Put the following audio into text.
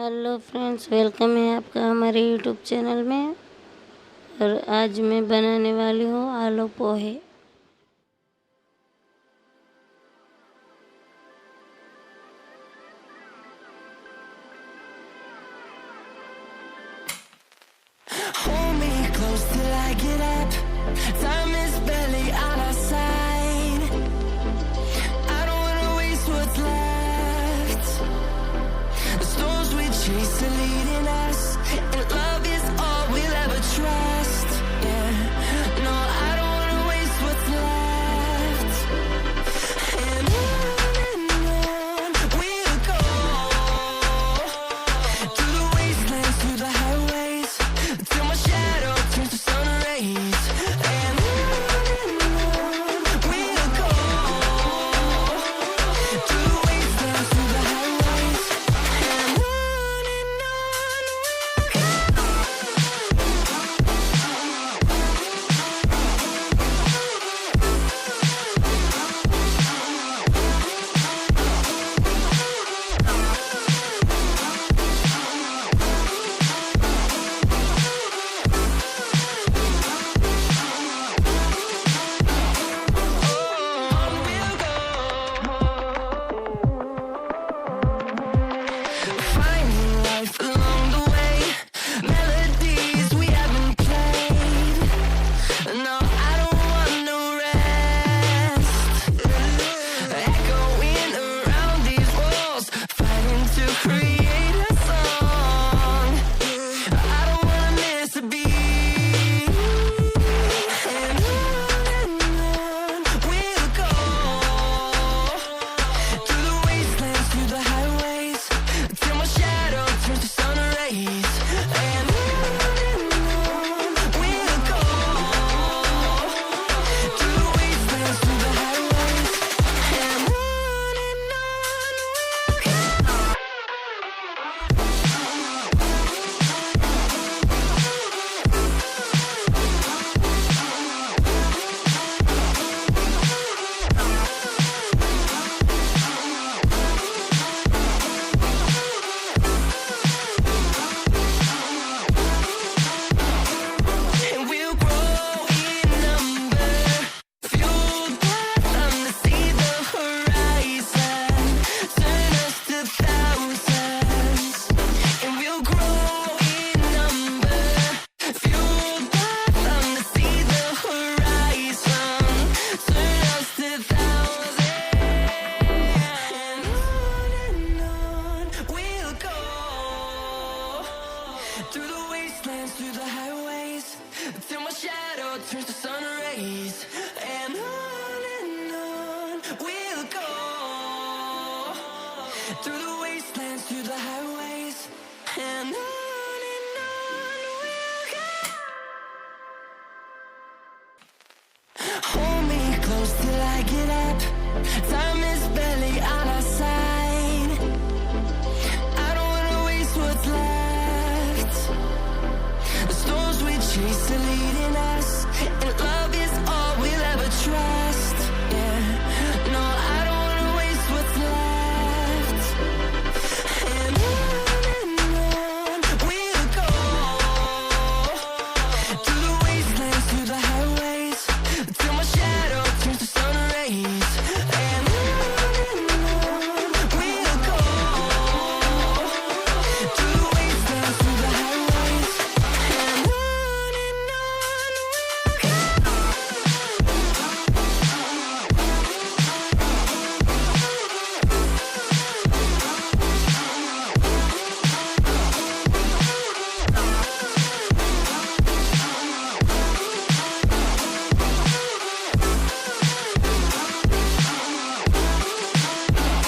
Hello friends, welcome है आपका हमारे यूट्यूब चैनल में। और आज मैं बनाने वाली हूँ आलू पोहे। Hold me close till I get up. Time is barely on our side. I don't wanna waste what's left. The storms we chase are leading us, and love is all we'll ever trust. Yeah, no, I don't wanna waste what's left. And on we'll go, through the wastelands, through the highways, till my shadow turns to sun rays. And on we'll go, through the wastelands, through the highways, and on we'll go. Finding life along the way, melodies we haven't played. No, I don't want no rest. Echoing around these walls, fighting to create a song. I don't wanna miss a beat. And on we'll go, through the wastelands, through the highways, till my shadow turns to sun rays. And on we'll go, through the wastelands, through the highways, and on we'll go. And we'll grow in number, fueled by them to see the horizon, turn us to thousands. And we'll grow in number, fueled by them to see the horizon, turn us to thousands. And on we'll go, through the wastelands, through the highways, till my shadow turns to sun rays. And on we'll go, through the